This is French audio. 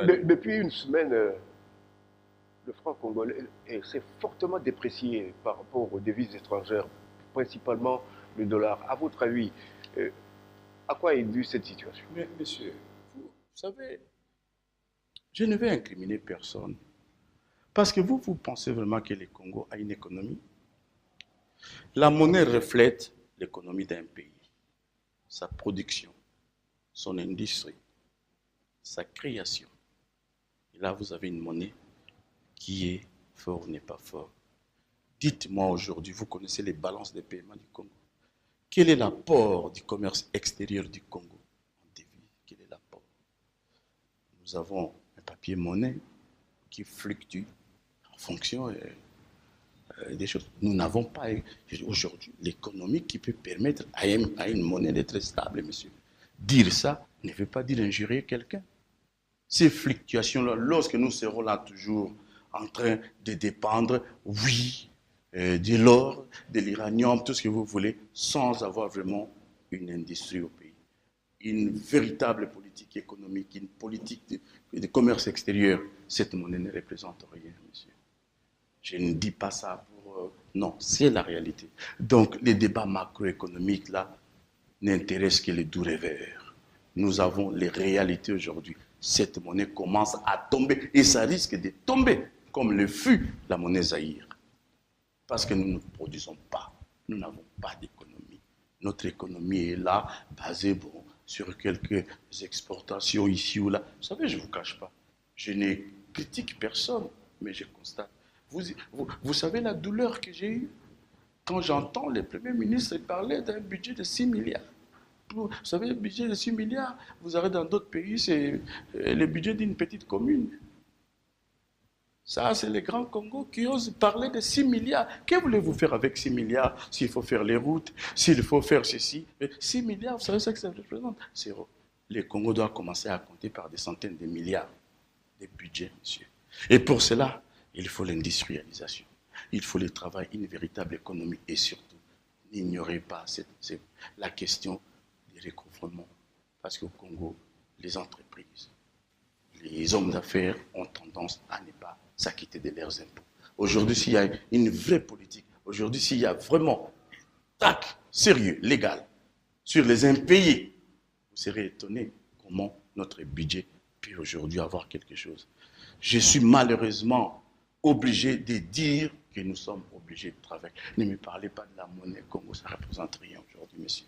Depuis une semaine, le franc congolais s'est fortement déprécié par rapport aux devises étrangères, principalement le dollar. À votre avis, euh, à quoi est due cette situation? Mais monsieur, vous savez, je ne vais incriminer personne. Parce que vous pensez vraiment que le Congo a une économie? La monnaie reflète l'économie d'un pays, sa production, son industrie, sa création. Et là, vous avez une monnaie qui est fort ou n'est pas fort. Dites-moi aujourd'hui, vous connaissez les balances des paiements du Congo. Quel est l'apport du commerce extérieur du Congo en devise? Quel est l'apport? Nous avons un papier monnaie qui fluctue en fonction des choses. Nous n'avons pas aujourd'hui l'économie qui peut permettre à une monnaie d'être stable, monsieur. Dire ça ne veut pas dire injurier quelqu'un. Ces fluctuations-là, lorsque nous serons là toujours en train de dépendre, oui, de l'or, de l'uranium, tout ce que vous voulez, sans avoir vraiment une industrie au pays. Une véritable politique économique, une politique de commerce extérieur, cette monnaie ne représente rien, monsieur. Je ne dis pas ça pour... non, c'est la réalité. Donc, les débats macroéconomiques, là, n'intéressent que les doux rêveurs. Nous avons les réalités aujourd'hui. Cette monnaie commence à tomber et ça risque de tomber, comme le fut la monnaie Zaïre. Parce que nous ne produisons pas. Nous n'avons pas d'économie. Notre économie est là, basée bon, sur quelques exportations ici ou là. Vous savez, je ne vous cache pas. Je ne critique personne, mais je constate. Vous savez la douleur que j'ai eue quand j'entends le Premier ministre parler d'un budget de 6 milliards. Vous savez, le budget de 6 milliards, vous avez dans d'autres pays, c'est le budget d'une petite commune. Ça, c'est les grands Congo qui osent parler de 6 milliards. Que voulez-vous faire avec 6 milliards s'il faut faire les routes, s'il faut faire ceci? 6 milliards, vous savez ce que ça représente? Zéro. Les Congo doivent commencer à compter par des centaines de milliards de budget, monsieur. Et pour cela, il faut l'industrialisation. Il faut le travail, une véritable économie et surtout, n'ignorez pas la question du recouvrement. Parce qu'au Congo, les entreprises, les hommes d'affaires ont tendance à ne pas s'acquitter de leurs impôts. Aujourd'hui, s'il y a une vraie politique, aujourd'hui, s'il y a vraiment un tac sérieux, légal, sur les impayés, vous serez étonné comment notre budget peut aujourd'hui avoir quelque chose. Je suis malheureusement obligé de dire que nous sommes obligés de travailler. Ne me parlez pas de la monnaie Congo, ça ne représente rien aujourd'hui, monsieur.